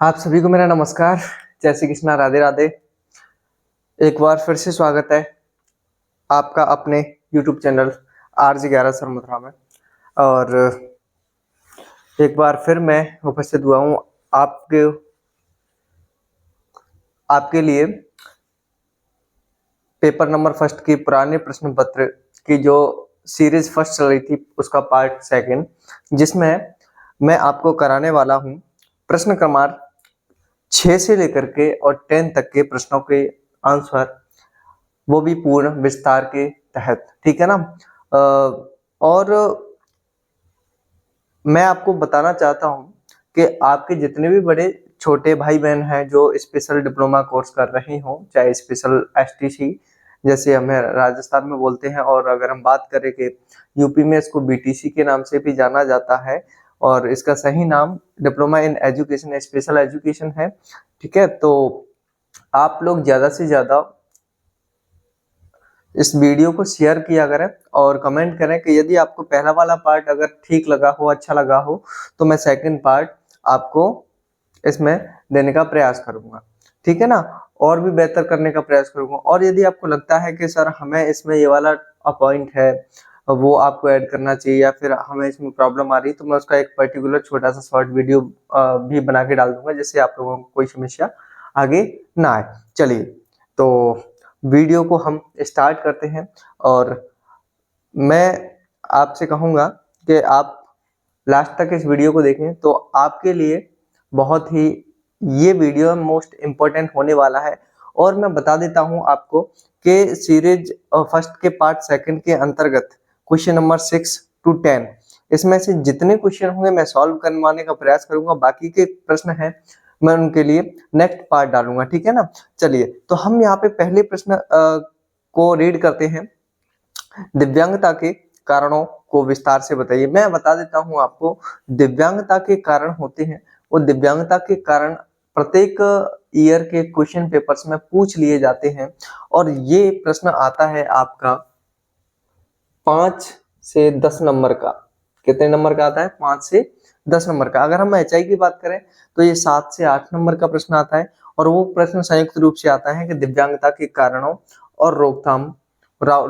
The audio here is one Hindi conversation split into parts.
आप सभी को मेरा नमस्कार। जय श्री कृष्णा, राधे राधे। एक बार फिर से स्वागत है आपका अपने YouTube चैनल RJ11 सरमथुरा में। और एक बार फिर मैं उपस्थित हुआ हूँ आपके लिए पेपर नंबर फर्स्ट की पुराने प्रश्न पत्र की जो सीरीज फर्स्ट चल रही थी उसका पार्ट सेकंड, जिसमें मैं आपको कराने वाला हूँ प्रश्न क्रमांक 6 से लेकर के और 10 तक के प्रश्नों के आंसर, वो भी पूर्ण विस्तार के तहत। ठीक है ना। और मैं आपको बताना चाहता हूं कि आपके जितने भी बड़े छोटे भाई बहन हैं जो स्पेशल डिप्लोमा कोर्स कर रहे हो, चाहे स्पेशल STC जैसे हमें राजस्थान में बोलते हैं, और अगर हम बात करें कि यूपी में इसको BTC के नाम से भी जाना जाता है, और इसका सही नाम diploma in education special education है। ठीक है, तो आप लोग ज्यादा से ज्यादा इस वीडियो को शेयर किया करें और कमेंट करें कि यदि आपको पहला वाला पार्ट अगर ठीक लगा हो, अच्छा लगा हो, तो मैं सेकंड पार्ट आपको इसमें देने का प्रयास करूंगा। ठीक है ना, और भी बेहतर करने का प्रयास करूंगा। और यदि आपको लगता है कि सर हमें इसमें ये वाला पॉइंट है वो आपको ऐड करना चाहिए, या फिर हमें इसमें प्रॉब्लम आ रही है, तो मैं उसका एक पर्टिकुलर छोटा सा शॉर्ट वीडियो भी बना के डाल दूंगा, जिससे आप लोगों को कोई समस्या आगे ना आए। चलिए, तो वीडियो को हम स्टार्ट करते हैं। और मैं आपसे कहूंगा कि आप लास्ट तक इस वीडियो को देखें, तो आपके लिए बहुत ही ये वीडियो मोस्ट इम्पोर्टेंट होने वाला है। और मैं बता देता हूं आपको कि सीरीज फर्स्ट के पार्ट सेकंड के अंतर्गत क्वेश्चन नंबर 6 to 10, इसमें से जितने क्वेश्चन होंगे मैं सॉल्व करवाने का प्रयास करूंगा। बाकी के प्रश्न हैं मैं उनके लिए नेक्स्ट पार्ट डालूंगा। ठीक है ना। चलिए, तो हम यहाँ पे पहले प्रश्न को रीड करते हैं। दिव्यांगता के कारणों को विस्तार से बताइए। मैं बता देता हूं आपको, दिव्यांगता के कारण होते हैं, वो दिव्यांगता के कारण प्रत्येक ईयर के क्वेश्चन पेपर्स में पूछ लिए जाते हैं। और ये प्रश्न आता है आपका 5 से 10 नंबर का। कितने नंबर का आता है? 5 से 10 नंबर का। अगर हम HI की बात करें तो ये 7 से 8 नंबर का प्रश्न आता है। और वो प्रश्न संयुक्त रूप से आता है कि दिव्यांगता के कारणों और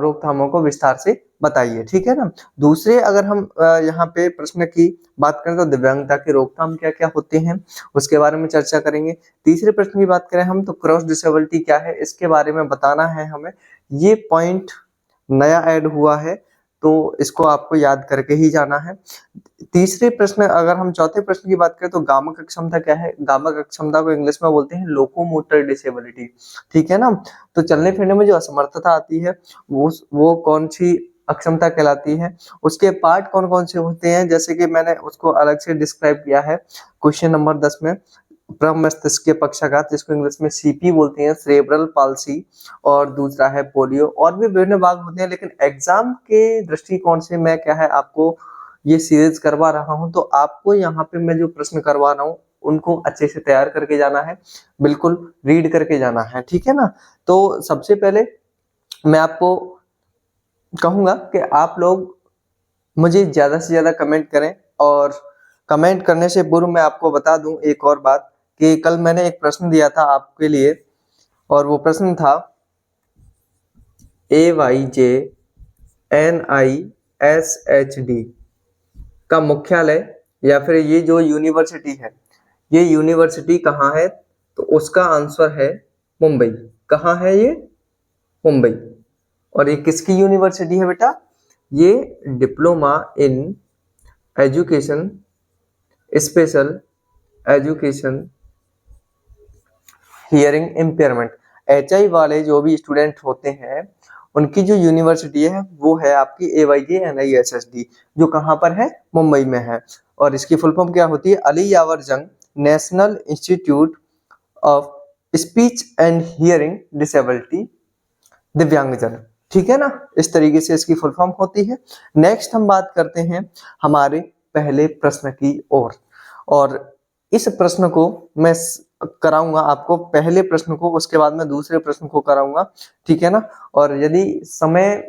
रोकथामों को विस्तार से बताइए। ठीक है ना। दूसरे अगर हम यहाँ पे प्रश्न की बात करें तो दिव्यांगता के रोकथाम क्या क्या होते हैं उसके बारे में चर्चा करेंगे। तीसरे प्रश्न की बात करें हम तो क्रॉस डिसेबिलिटी क्या है, इसके बारे में बताना है हमें। ये पॉइंट नया ऐड हुआ है, तो इसको आपको याद करके ही जाना है। तीसरे प्रश्न अगर हम चौथे प्रश्न की बात करें तो गामक अक्षमता क्या है? गामक अक्षमता को इंग्लिश में बोलते हैं लोकोमोटर डिसेबिलिटी। ठीक है ना। तो चलने फिरने में जो असमर्थता आती है वो कौन सी अक्षमता कहलाती है? उसके पार्ट कौन कौन से होते हैं, जैसे कि मैंने उसको अलग से डिस्क्राइब किया है क्वेश्चन नंबर 10 में। प्रमस्तिष्क पक्षाघात, जिसको इंग्लिश में CP बोलते हैं, सेरेब्रल पाल्सी, और दूसरा है पोलियो। और भी विभिन्न भाग होते हैं, लेकिन एग्जाम के दृष्टिकोण से मैं क्या है आपको ये सीरीज करवा रहा हूं, तो आपको यहाँ पे मैं जो प्रश्न करवा रहा हूँ उनको अच्छे से तैयार करके जाना है, बिल्कुल रीड करके जाना है। ठीक है ना। तो सबसे पहले मैं आपको कहूंगा कि आप लोग मुझे ज्यादा से ज्यादा कमेंट करें। और कमेंट करने से पूर्व मैं आपको बता दूं एक और बात, कि कल मैंने एक प्रश्न दिया था आपके लिए, और वो प्रश्न था AYJNISHD का मुख्यालय, या फिर ये जो यूनिवर्सिटी है, ये यूनिवर्सिटी कहाँ है? तो उसका आंसर है मुंबई। कहाँ है ये? मुंबई। और ये किसकी यूनिवर्सिटी है बेटा? ये diploma in education special education hearing impairment. HI वाले जो भी स्टूडेंट होते हैं उनकी जो यूनिवर्सिटी है वो है आपकी AYJNISHD, जो कहाँ पर है? मुंबई में है। और इसकी फुल फॉर्म क्या होती है? अली यावर जंग national institute of speech and hearing disability दिव्यांगजन। ठीक है ना। इस तरीके से इसकी फुल फॉर्म होती है। नेक्स्ट हम बात करते हैं हमारे पहले प्रश्न की ओर। और इस प्रश्न को मैं कराऊंगा आपको, पहले प्रश्न को, उसके बाद मैं दूसरे प्रश्न को कराऊंगा। ठीक है ना। और यदि समय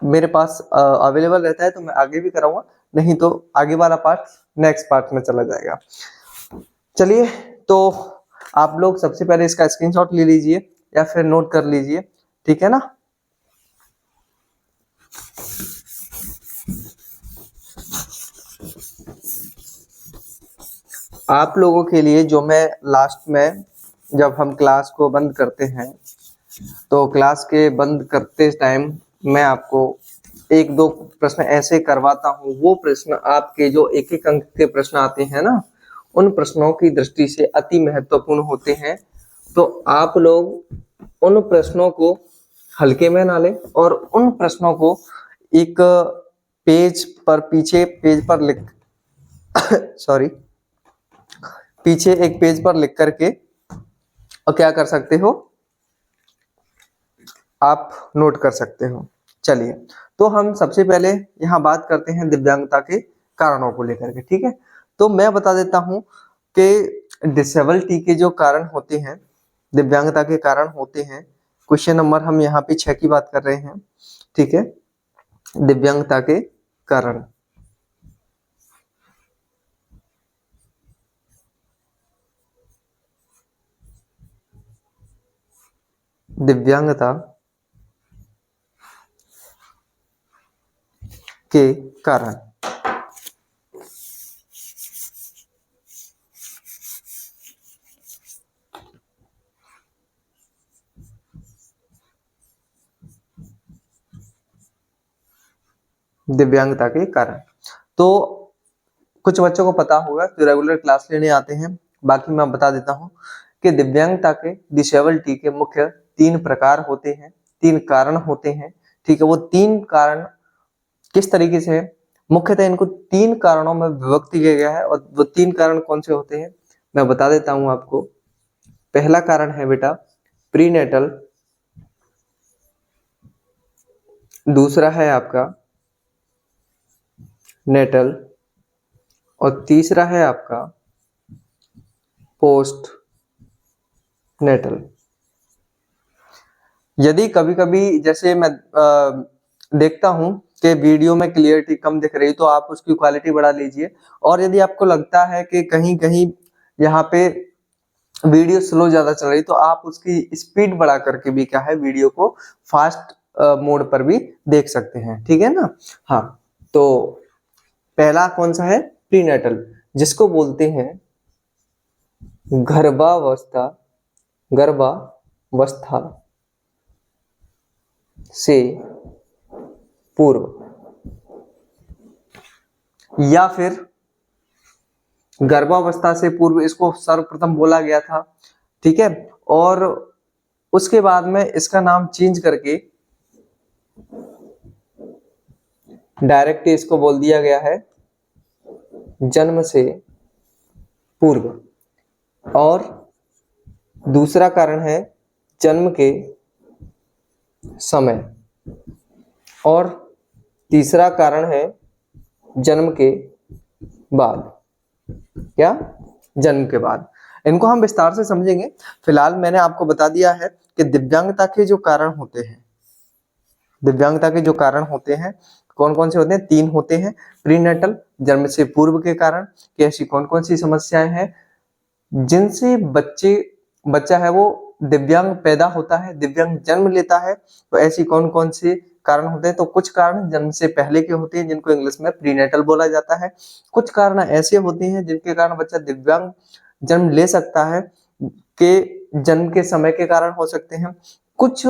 मेरे पास अवेलेबल रहता है तो मैं आगे भी कराऊंगा, नहीं तो आगे वाला पार्ट नेक्स्ट पार्ट में चला जाएगा। चलिए, तो आप लोग सबसे पहले इसका स्क्रीनशॉट ले लीजिए या फिर नोट कर लीजिए, ठीक है ना। आप लोगों के लिए जो मैं लास्ट में जब हम क्लास को बंद करते हैं तो क्लास के बंद करते टाइम मैं आपको एक दो प्रश्न ऐसे करवाता हूँ, वो प्रश्न आपके जो एक एक अंक के प्रश्न आते हैं ना, उन प्रश्नों की दृष्टि से अति महत्वपूर्ण होते हैं। तो आप लोग उन प्रश्नों को हल्के में ना लें और उन प्रश्नों को एक पेज पर पीछे पेज पर लिख सॉरी पीछे एक पेज पर लिख करके और क्या कर सकते हो, आप नोट कर सकते हो। चलिए, तो हम सबसे पहले यहाँ बात करते हैं दिव्यांगता के कारणों को लेकर के, ठीक है। तो मैं बता देता हूँ कि डिसेबिलिटी के जो कारण होते हैं, दिव्यांगता के कारण होते हैं। क्वेश्चन नंबर हम यहाँ पे 6 की बात कर रहे हैं, ठीक है। दिव्यांगता के कारण, दिव्यांगता के कारण। दिव्यांगता के कारण तो कुछ बच्चों को पता होगा जो रेगुलर क्लास लेने आते हैं, बाकी मैं बता देता हूँ कि दिव्यांगता के डिसेबिलिटी के मुख्य 3 प्रकार होते हैं, 3 कारण होते हैं, ठीक है। वो 3 कारण किस तरीके से है, मुख्यतः इनको 3 कारणों में विभक्त किया गया है और वो 3 कारण कौन से होते हैं मैं बता देता हूँ आपको। पहला कारण है बेटा प्रीनेटल, दूसरा है आपका नेटल और तीसरा है आपका पोस्ट नेटल। यदि कभी कभी जैसे मैं देखता हूं कि वीडियो में क्लियरिटी कम दिख रही तो आप उसकी क्वालिटी बढ़ा लीजिए, और यदि आपको लगता है कि कहीं कहीं यहाँ पे वीडियो स्लो ज्यादा चल रही तो आप उसकी स्पीड बढ़ा करके भी क्या है वीडियो को फास्ट मोड पर भी देख सकते हैं, ठीक है ना। हाँ, तो पहला कौन सा है प्रीनेटल, जिसको बोलते हैं गर्भावस्था, गर्भावस्था से पूर्व, या फिर गर्भावस्था से पूर्व इसको सर्वप्रथम बोला गया था, ठीक है। और उसके बाद में इसका नाम चेंज करके डायरेक्ट इसको बोल दिया गया है जन्म से पूर्व। और दूसरा कारण है जन्म के समय, और तीसरा कारण है जन्म के बाद। क्या? जन्म के बाद। इनको हम विस्तार से समझेंगे। फिलहाल मैंने आपको बता दिया है कि दिव्यांगता के जो कारण होते हैं, दिव्यांगता के जो कारण होते हैं कौन कौन से होते हैं, 3 होते हैं। प्रीनेटल, जन्म से पूर्व के कारण कि ऐसी कौन कौन सी समस्याएं हैं जिनसे बच्चा है वो दिव्यांग पैदा होता है, दिव्यांग जन्म लेता है, तो ऐसी कौन कौन से कारण होते हैं। तो कुछ कारण जन्म से पहले के होते हैं जिनको इंग्लिश में प्रीनेटल बोला जाता है। कुछ कारण ऐसे होते हैं जिनके कारण बच्चा दिव्यांग जन्म ले सकता है, के जन्म के समय के कारण हो सकते हैं। कुछ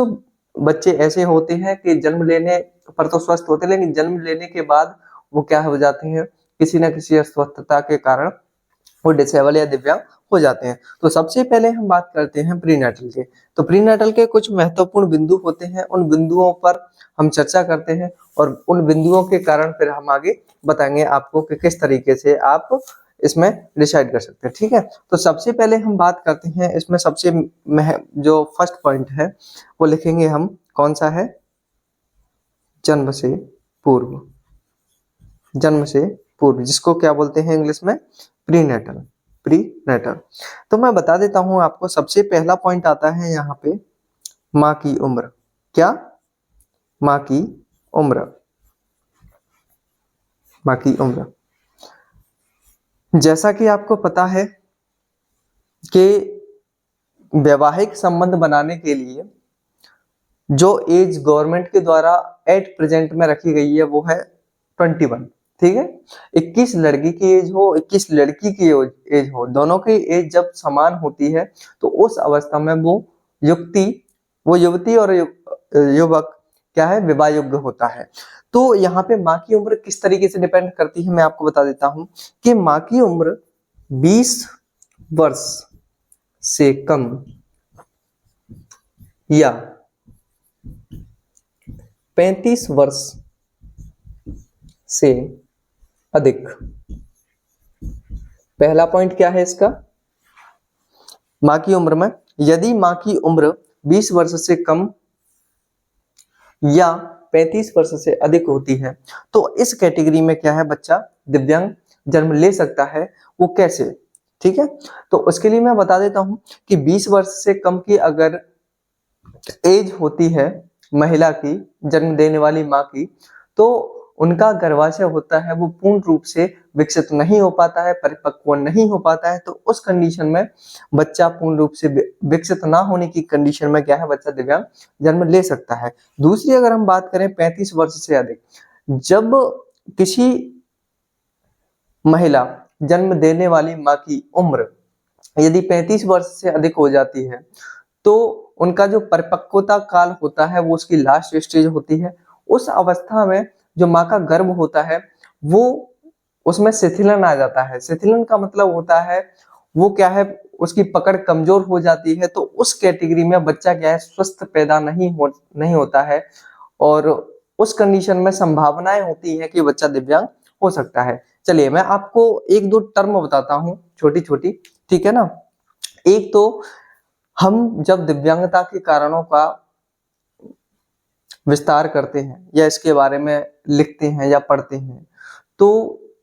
बच्चे ऐसे होते हैं कि जन्म लेने पर तो स्वस्थ होते हैं, लेकिन जन्म लेने के बाद वो क्या हो जाते हैं, किसी न किसी अस्वस्थता के कारण वो डिसेबल या दिव्यांग हो जाते हैं। तो सबसे पहले हम बात करते हैं प्रीनेटल के। तो प्रीनेटल के कुछ महत्वपूर्ण बिंदु होते हैं, उन बिंदुओं पर हम चर्चा करते हैं और उन बिंदुओं के कारण फिर हम आगे बताएंगे आपको कि किस तरीके से आप इसमें डिसाइड कर सकते हैं, ठीक है। तो सबसे पहले हम बात करते हैं इसमें सबसे जो फर्स्ट पॉइंट है वो लिखेंगे हम, कौन सा है, जन्म से पूर्व, जन्म से पूर्व, जिसको क्या बोलते हैं इंग्लिश में प्रीनेटल, प्रीनेटल। तो मैं बता देता हूं आपको, सबसे पहला पॉइंट आता है यहाँ पे माँ की उम्र। क्या? माँ की उम्र, माँ की उम्र। जैसा कि आपको पता है कि वैवाहिक संबंध बनाने के लिए जो एज गवर्नमेंट के द्वारा एट प्रेजेंट में रखी गई है वो है 21। ठीक है, 21 लड़की की एज हो, 21 लड़की की एज हो, दोनों की एज जब समान होती है तो उस अवस्था में वो युवती और युवक क्या है, विवाह योग्य होता है। तो यहाँ पे माँ की उम्र किस तरीके से डिपेंड करती है मैं आपको बता देता हूं कि माँ की उम्र 20 वर्ष से कम या 35 वर्ष से अधिक। पहला पॉइंट क्या है इसका, माँ की उम्र में यदि माँ की उम्र 20 वर्ष से कम या 35 वर्ष से अधिक होती है तो इस कैटेगरी में क्या है, बच्चा दिव्यांग जन्म ले सकता है। वो कैसे, ठीक है, तो उसके लिए मैं बता देता हूं कि 20 वर्ष से कम की अगर एज होती है महिला की, जन्म देने वाली माँ की, तो उनका गर्भाशय होता है वो पूर्ण रूप से विकसित नहीं हो पाता है, परिपक्व नहीं हो पाता है। तो उस कंडीशन में बच्चा पूर्ण रूप से विकसित ना होने की कंडीशन में क्या है, बच्चा दिव्यांग जन्म ले सकता है। दूसरी अगर हम बात करें 35 वर्ष से अधिक, जब किसी महिला जन्म देने वाली माँ की उम्र यदि 35 वर्ष से अधिक हो जाती है तो उनका जो परिपक्वता काल होता है वो उसकी लास्ट स्टेज होती है। उस अवस्था में जो माँ का गर्भ होता है वो उसमें शिथिलन आ जाता है। शिथिलन का मतलब होता है वो क्या है, उसकी पकड़ कमजोर हो जाती है। तो उस कैटेगरी में बच्चा क्या है, स्वस्थ पैदा नहीं होता है और उस कंडीशन में संभावनाएं होती है कि बच्चा दिव्यांग हो सकता है। चलिए मैं आपको एक दो टर्म बताता हूँ छोटी छोटी, ठीक है ना। एक तो हम जब दिव्यांगता के कारणों का विस्तार करते हैं या इसके बारे में लिखते हैं या पढ़ते हैं तो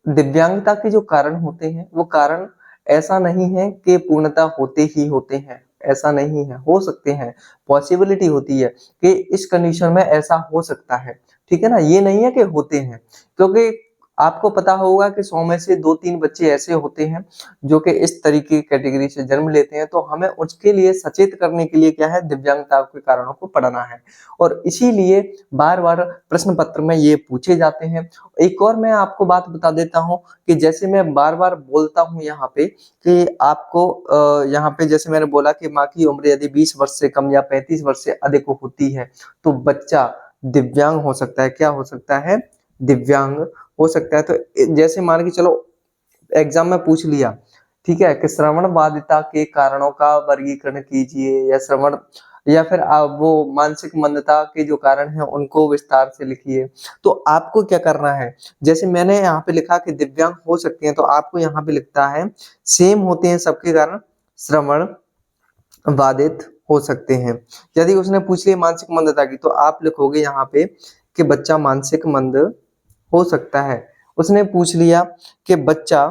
दिव्यांगता के जो कारण होते हैं वो कारण ऐसा नहीं है कि पूर्णता होते ही होते हैं, ऐसा नहीं है, हो सकते हैं, पॉसिबिलिटी होती है कि इस कंडीशन में ऐसा हो सकता है, ठीक है ना। ये नहीं है कि होते हैं, क्योंकि आपको पता होगा कि 100 में से 2-3 बच्चे ऐसे होते हैं जो कि इस तरीके की कैटेगरी से जन्म लेते हैं। तो हमें उसके लिए सचेत करने के लिए क्या है, दिव्यांगता के कारणों को पढ़ना है और इसीलिए बार बार प्रश्न पत्र में ये पूछे जाते हैं। एक और मैं आपको बात बता देता हूँ कि जैसे मैं बार बार बोलता हूँ यहाँ पे कि आपको यहाँ पे जैसे मैंने बोला कि माँ की उम्र यदि 20 वर्ष से कम या 35 वर्ष से अधिक होती है तो बच्चा दिव्यांग हो सकता है। क्या हो सकता है, दिव्यांग हो सकता है। तो जैसे मान के चलो एग्जाम में पूछ लिया, ठीक है, कि श्रवण बाधिता के कारणों का वर्गीकरण कीजिए या श्रवण या फिर आप वो मानसिक मंदता के जो कारण है उनको विस्तार से लिखिए। तो आपको क्या करना है, जैसे मैंने यहाँ पे लिखा कि दिव्यांग हो सकते हैं तो आपको यहाँ पे लिखता है सेम होते हैं सबके कारण, श्रवण बाधित हो सकते हैं। यदि उसने पूछ लिया मानसिक मंदता की तो आप लिखोगे यहाँ पे कि बच्चा मानसिक मंद हो सकता है। उसने पूछ लिया कि बच्चा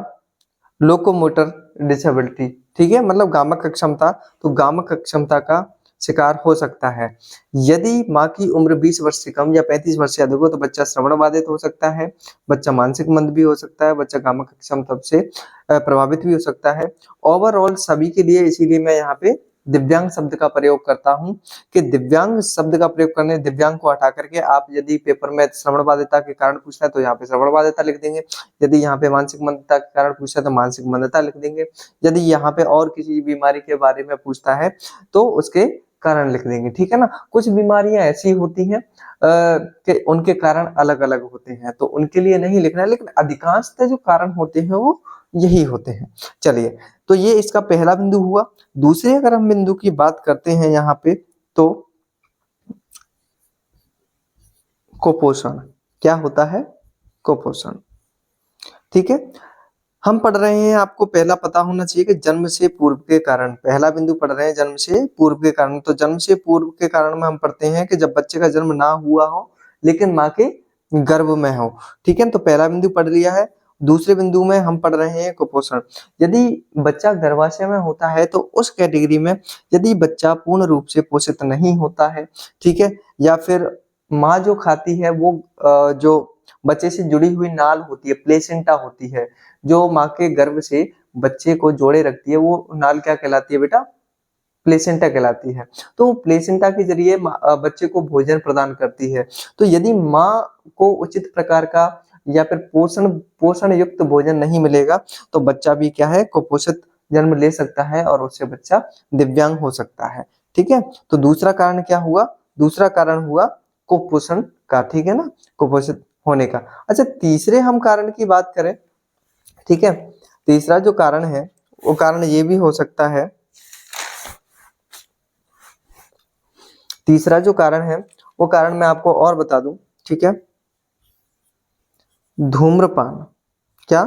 लोकोमोटर डिसेबिलिटी, ठीक है, मतलब गामक अक्षमता, तो गामक अक्षमता का शिकार हो सकता है। यदि माँ की उम्र 20 वर्ष से कम या 35 वर्ष से अधिक हो तो बच्चा श्रवण बाधित हो सकता है, बच्चा मानसिक मंद भी हो सकता है, बच्चा गामक अक्षमता से प्रभावित भी हो सकता है। ओवरऑल सभी के लिए इसीलिए मैं यहाँ पे दिव्यांग शब्द का प्रयोग करता हूं कि दिव्यांग शब्द का प्रयोग करने, दिव्यांग को हटा करके आप यदि पेपर में श्रवण बाधिता के कारण पूछता है तो यहाँ पे श्रवण बाधिता लिख देंगे, यदि यहाँ पे मानसिक मंदता के कारण पूछता है तो मानसिक मंदता लिख देंगे, यदि यहाँ पे और किसी बीमारी के बारे में पूछता है तो उसके कारण लिख देंगे, ठीक है ना। कुछ बीमारियां ऐसी होती हैं कि उनके कारण अलग अलग होते हैं तो उनके लिए नहीं लिखना है, लेकिन अधिकांशतः जो कारण होते हैं वो यही होते हैं। चलिए, तो ये इसका पहला बिंदु हुआ। दूसरे अगर हम बिंदु की बात करते हैं यहाँ पे तो कुपोषण, क्या होता है, कुपोषण, ठीक है। हम पढ़ रहे हैं, आपको पहला पता होना चाहिए कि जन्म से पूर्व के कारण, पहला बिंदु पढ़ रहे हैं जन्म से पूर्व के कारण। तो जन्म से पूर्व के कारण में हम पढ़ते हैं कि जब बच्चे का जन्म ना हुआ हो लेकिन माँ के गर्भ में हो, ठीक है। तो पहला बिंदु पढ़ लिया है। दूसरे बिंदु में हम पढ़ रहे हैं कुपोषण। यदि बच्चा गर्भाशय में होता है तो उस कैटेगरी में यदि बच्चा पूर्ण रूप से पोषित नहीं होता है, ठीक है, या फिर माँ जो खाती है वो जो बच्चे से जुड़ी हुई नाल होती है, प्लेसेंटा होती है, जो माँ के गर्भ से बच्चे को जोड़े रखती है, वो नाल क्या कहलाती है बेटा? प्लेसेंटा कहलाती है। तो प्लेसेंटा के जरिए बच्चे को भोजन प्रदान करती है। तो यदि माँ को उचित प्रकार का या फिर पोषण युक्त भोजन नहीं मिलेगा तो बच्चा भी क्या है, कुपोषित जन्म ले सकता है और उससे बच्चा दिव्यांग हो सकता है। ठीक है, तो दूसरा कारण क्या हुआ? दूसरा कारण हुआ कुपोषण का, ठीक है ना, कुपोषित होने का। अच्छा, तीसरे हम कारण की बात करें, ठीक है, तीसरा जो कारण है वो कारण ये भी हो सकता है, तीसरा जो कारण है वो कारण मैं आपको और बता दूं, ठीक है, धूम्रपान। क्या?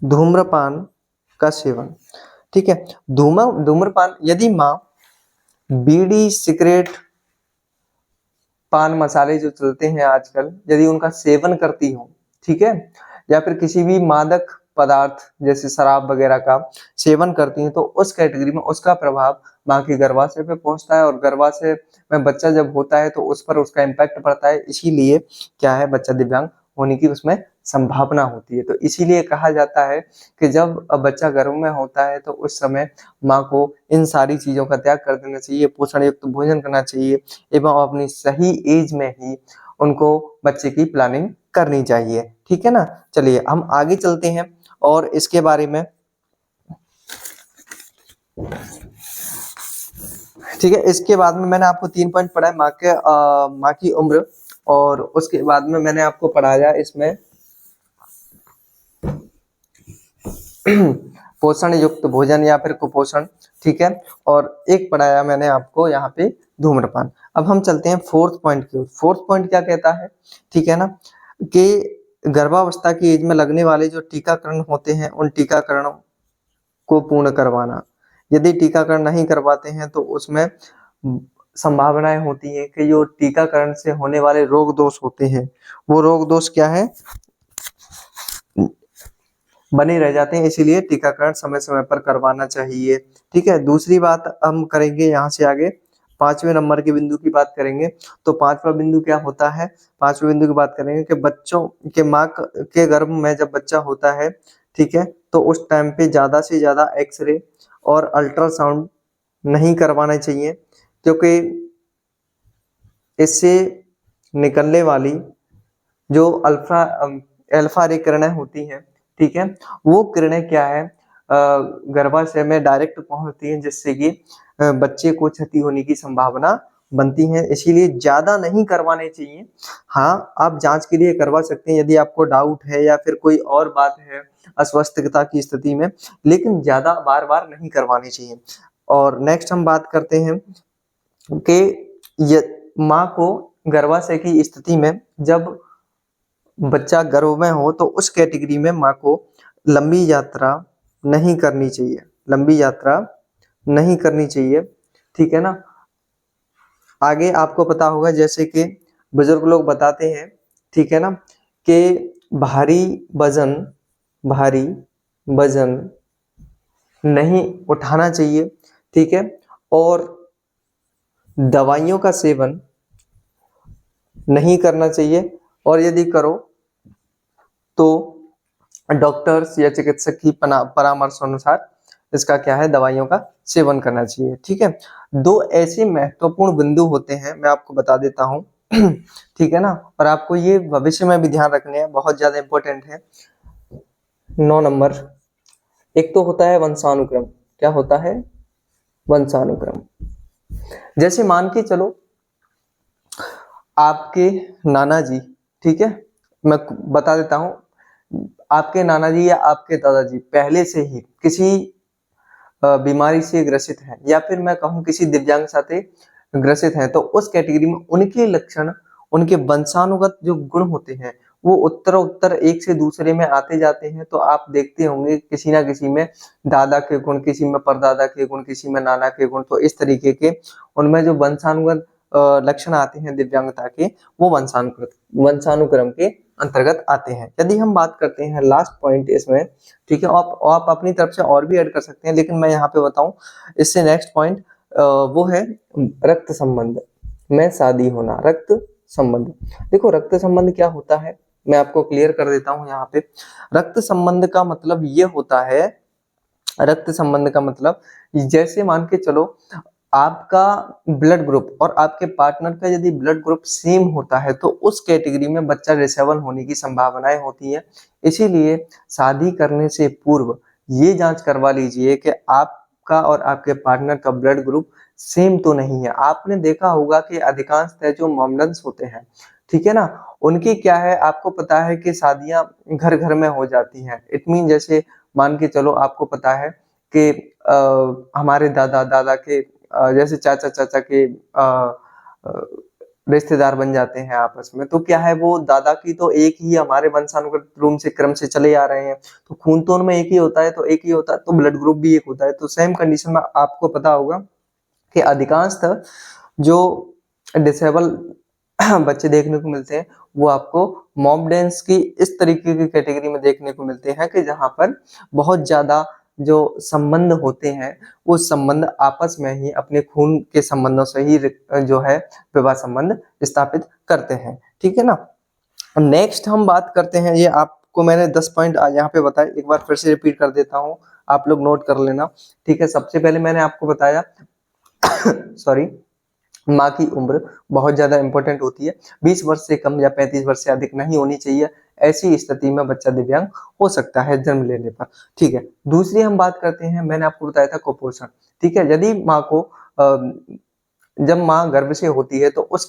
धूम्रपान का सेवन। ठीक है, धूम्रपान, यदि माँ बीड़ी, सिगरेट, पान मसाले जो चलते हैं आजकल, यदि उनका सेवन करती हो, ठीक है, या फिर किसी भी मादक पदार्थ जैसे शराब वगैरह का सेवन करती हैं, तो उस कैटेगरी में उसका प्रभाव माँ के गर्भाशय पे पहुंचता है और गर्भाशय में बच्चा जब होता है तो उस पर उसका इम्पैक्ट पड़ता है। इसीलिए क्या है, बच्चा दिव्यांग होने की उसमें संभावना होती है। तो इसीलिए कहा जाता है कि जब बच्चा गर्भ में होता है तो उस समय माँ को इन सारी चीजों का त्याग कर देना चाहिए, पोषण युक्त भोजन करना चाहिए एवं अपनी सही एज में ही उनको बच्चे की प्लानिंग करनी चाहिए। ठीक है ना, चलिए हम आगे चलते हैं और इसके बारे में, ठीक है, इसके बाद में मैंने आपको 3 पॉइंट पढ़ा है, माँ की उम्र, और उसके बाद में मैंने आपको पढ़ाया इसमें पोषण युक्त भोजन या फिर कुपोषण, ठीक है, और एक पढ़ाया मैंने आपको यहाँ पे धूम्रपान। अब हम चलते हैं फोर्थ पॉइंट की ओर। फोर्थ पॉइंट क्या कहता है, ठीक है ना, कि गर्भावस्था की एज में लगने वाले जो टीकाकरण होते हैं उन टीकाकरणों को पूर्ण करवाना। यदि टीकाकरण नहीं करवाते हैं तो उसमें संभावनाएं होती हैं कि जो टीकाकरण से होने वाले रोग दोष होते हैं वो रोग दोष क्या है, बने रह जाते हैं। इसीलिए टीकाकरण समय समय पर करवाना चाहिए। ठीक है, दूसरी बात हम करेंगे यहाँ से आगे, 5वें नंबर के बिंदु की बात करेंगे। तो 5वां बिंदु क्या होता है, 5वें बिंदु की बात करेंगे कि बच्चों के माँ के गर्भ में जब बच्चा होता है, ठीक है, तो उस टाइम पे ज्यादा से ज्यादा एक्सरे और अल्ट्रासाउंड नहीं करवाना चाहिए, क्योंकि इससे निकलने वाली जो अल्फा रे किरणें होती हैं, ठीक है, वो किरणें क्या है, गर्भाशय में डायरेक्ट पहुंचती हैं, जिससे कि बच्चे को क्षति होने की संभावना बनती है। इसीलिए ज्यादा नहीं करवाने चाहिए। हाँ, आप जांच के लिए करवा सकते हैं यदि आपको डाउट है या फिर कोई और बात है अस्वस्थता की स्थिति में, लेकिन ज्यादा बार बार नहीं करवानी चाहिए। और नेक्स्ट हम बात करते हैं कि माँ को गर्भाशय की स्थिति में जब बच्चा गर्भ में हो तो उस कैटेगरी में माँ को लंबी यात्रा नहीं करनी चाहिए, लंबी यात्रा नहीं करनी चाहिए। ठीक है ना, आगे आपको पता होगा जैसे कि बुजुर्ग लोग बताते हैं, ठीक है ना, कि भारी वजन नहीं उठाना चाहिए, ठीक है, और दवाइयों का सेवन नहीं करना चाहिए, और यदि करो तो डॉक्टर्स या चिकित्सक की परामर्श अनुसार इसका क्या है, दवाइयों का सेवन करना चाहिए। ठीक है, 2 ऐसे महत्वपूर्ण बिंदु होते हैं, मैं आपको बता देता हूँ ठीक है ना, और आपको ये भविष्य में भी ध्यान रखने हैं, बहुत ज्यादा इंपॉर्टेंट है। 9 नंबर, एक तो होता है वंशानुक्रम। क्या होता है? वंशानुक्रम। जैसे मान के चलो आपके नाना जी, ठीक है, मैं बता देता हूँ, आपके नाना जी या आपके दादाजी पहले से ही किसी बीमारी से ग्रसित हैं या फिर मैं कहूँ किसी दिव्यांगता से ग्रसित हैं, तो उस कैटेगरी में उनके लक्षण, उनके वंशानुगत जो गुण होते हैं वो उत्तर एक से दूसरे में आते जाते हैं। तो आप देखते होंगे किसी ना किसी में दादा के गुण, किसी में परदादा के गुण, किसी में नाना के गुण, तो इस तरीके के उनमें जो वंशानुगत लक्षण आते हैं दिव्यांगता के, वो वंशानुक्रम के अंतर्गत आते हैं। यदि हम बात करते हैं लास्ट पॉइंट इसमें, ठीक है, आप अपनी तरफ से और भी ऐड कर सकते हैं, लेकिन मैं यहाँ पे बताऊं इससे नेक्स्ट पॉइंट वो है रक्त संबंध में शादी होना, रक्त संबंध। देखो रक्त संबंध क्या होता है, मैं आपको क्लियर कर देता हूँ यहाँ पे। रक्त संबंध का मतलब ये होता है, रक्त संबंध का मतलब जैसे मान के चलो आपका ब्लड ग्रुप और आपके पार्टनर का यदि ब्लड ग्रुप सेम होता है तो उस कैटेगरी में बच्चा डिसेबल होने की संभावनाएं होती है। इसीलिए शादी करने से पूर्व ये जांच करवा लीजिए कि आपका और आपके पार्टनर का ब्लड ग्रुप सेम तो नहीं है। आपने देखा होगा कि अधिकांशतः जो मॉमडन्स होते हैं, ठीक है ना, उनकी क्या है, आपको पता है कि शादियां घर घर में हो जाती हैं। इट मीन जैसे मान के चलो आपको पता है कि हमारे दादा दादा के जैसे चाचा चाचा के रिश्तेदार बन जाते हैं आपस में, तो क्या है वो दादा की तो एक ही हमारे वंशानुक्रम से क्रम से चले आ रहे हैं, तो खून तो उनमें एक ही होता है, तो एक ही होता है, तो ब्लड ग्रुप भी एक होता है। तो सेम कंडीशन में आपको पता होगा कि अधिकांशतः जो डिसेबल बच्चे देखने को मिलते हैं वो आपको मॉमडेंस की इस तरीके की कैटेगरी में देखने को मिलते हैं कि जहां पर बहुत ज्यादा जो संबंध होते हैं वो संबंध आपस में ही अपने खून के संबंधों से ही जो है विवाह संबंध स्थापित करते हैं। ठीक है ना। नेक्स्ट हम बात करते हैं, ये आपको मैंने 10 पॉइंट यहाँ पे बताए, एक बार फिर से रिपीट कर देता हूँ, आप लोग नोट कर लेना। ठीक है, सबसे पहले मैंने आपको बताया सॉरी, माँ की उम्र बहुत ज्यादा इंपॉर्टेंट होती है, 20 वर्ष से कम या 35 वर्ष से अधिक नहीं होनी चाहिए। ऐसी स्थिति में बच्चा दिव्यांग हो सकता है जन्म लेने पर। ठीक है, दूसरी हम बात करते हैं, मैंने आपको बताया था कुपोषण। ठीक है, यदि माँ को जब माँ गर्भ से होती है तो उस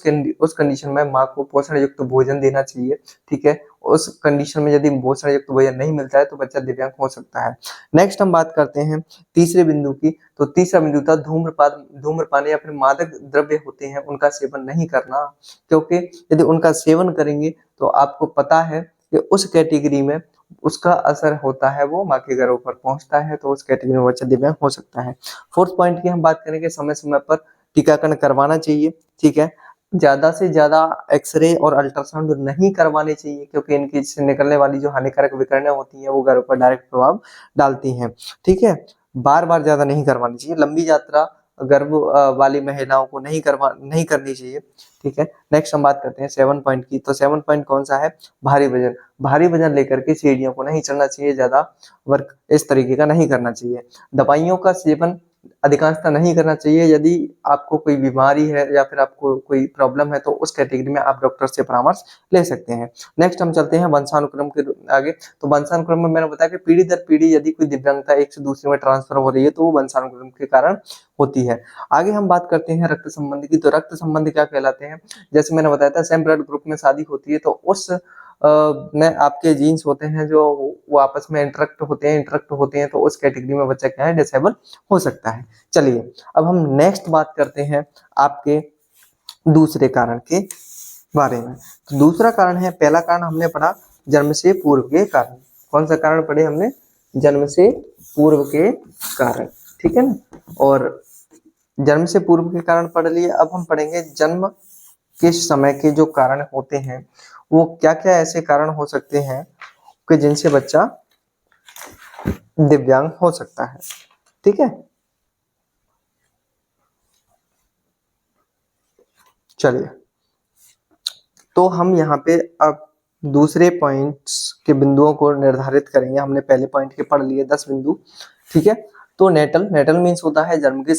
कंडीशन में माँ को पोषण युक्त भोजन देना चाहिए। ठीक है, उस कंडीशन में यदि पोषण युक्त भोजन नहीं मिलता है तो बच्चा दिव्यांग हो सकता है। नेक्स्ट हम बात करते हैं तीसरे बिंदु की, तो तीसरा बिंदु था धूम्रपान या फिर मादक द्रव्य होते हैं उनका सेवन नहीं करना, क्योंकि यदि उनका सेवन करेंगे तो आपको पता है कि उस कैटेगरी में उसका असर होता है, वो माँ के गर्भ पर पहुंचता है, तो उस कैटेगरी में बच्चा दिव्यांग हो सकता है। फोर्थ पॉइंट की हम बात करेंगे, समय समय पर टीकाकरण करवाना चाहिए। ठीक है, ज्यादा से ज्यादा एक्सरे और अल्ट्रासाउंड नहीं करवाने चाहिए, क्योंकि इनकी से निकलने वाली जो हानिकारक विकिरणें होती हैं वो गर्भ पर डायरेक्ट प्रभाव डालती हैं। ठीक है, बार बार ज्यादा नहीं करवानी चाहिए, लंबी यात्रा गर्भ वाली महिलाओं को नहीं करनी चाहिए। ठीक है, नेक्स्ट हम बात करते हैं 7 पॉइंट की, तो 7 पॉइंट कौन सा है, भारी वजन लेकर के सीढ़ियों को नहीं चढ़ना चाहिए, ज्यादा वर्क इस तरीके का नहीं करना चाहिए। दवाइयों का सेवन अधिकांशतः नहीं करना चाहिए। यदि आपको कोई बीमारी है या फिर आपको कोई प्रॉब्लम है तो उस कैटेगरी में आप डॉक्टर से परामर्श ले सकते हैं। नेक्स्ट हम चलते हैं वंशानुक्रम के आगे, तो वंशानुक्रम में मैंने बताया कि पीढ़ी दर पीढ़ी यदि कोई दिव्यांगता एक से दूसरे में ट्रांसफर हो रही है तो वो वंशानुक्रम के कारण होती है। आगे हम बात करते हैं रक्त संबंध की, तो रक्त संबंध क्या कहलाते हैं, जैसे मैंने बताया था सेम ब्लड ग्रुप में शादी होती है तो उस में आपके जीन्स होते हैं जो वो आपस में इंटरेक्ट होते हैं, तो उस कैटेगरी में बच्चा क्या है, डिसेबल हो सकता है। चलिए अब हम नेक्स्ट बात करते हैं आपके दूसरे कारण के बारे में। तो दूसरा कारण है, पहला कारण हमने पढ़ा जन्म से पूर्व के कारण। कौन सा कारण पढ़े हमने, जन्म से पूर्व के कारण। ठीक है ना, और जन्म से पूर्व के कारण पढ़ लिए। अब हम पढ़ेंगे जन्म के समय के जो कारण होते हैं, वो क्या क्या ऐसे कारण हो सकते हैं कि जिनसे बच्चा दिव्यांग हो सकता है। ठीक है, चलिए तो हम यहाँ पे अब दूसरे पॉइंट्स के बिंदुओं को निर्धारित करेंगे। हमने पहले पॉइंट के पढ़ लिए 10 बिंदु। ठीक है, तो नेटल मीन्स होता है जन्म के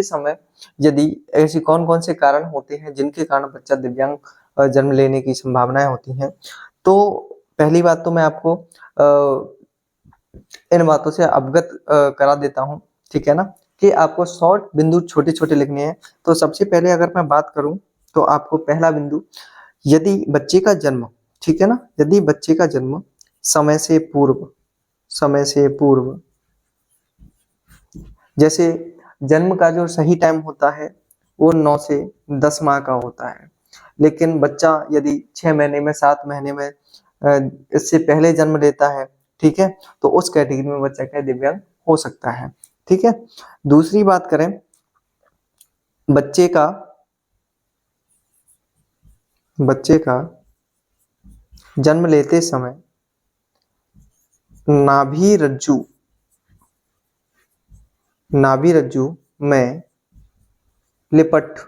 समय यदि ऐसी कौन कौन से कारण होते हैं जिनके कारण बच्चा दिव्यांग जन्म लेने की संभावनाएं होती हैं। तो पहली बात तो मैं आपको इन बातों से अवगत करा देता हूं। ठीक है ना, कि आपको शॉर्ट बिंदु छोटे छोटे लिखने हैं। तो सबसे पहले अगर मैं बात करूं तो आपको पहला बिंदु, यदि बच्चे का जन्म, ठीक है ना, यदि बच्चे का जन्म समय से पूर्व, जैसे जन्म का जो सही टाइम होता है वो 9 से 10 माह का होता है, लेकिन बच्चा यदि 6 महीने में 7 महीने में इससे पहले जन्म लेता है, ठीक है, तो उस कैटेगरी में बच्चा क्या दिव्यांग हो सकता है। ठीक है, दूसरी बात करें, बच्चे का जन्म लेते समय नाभि रज्जु में लिपट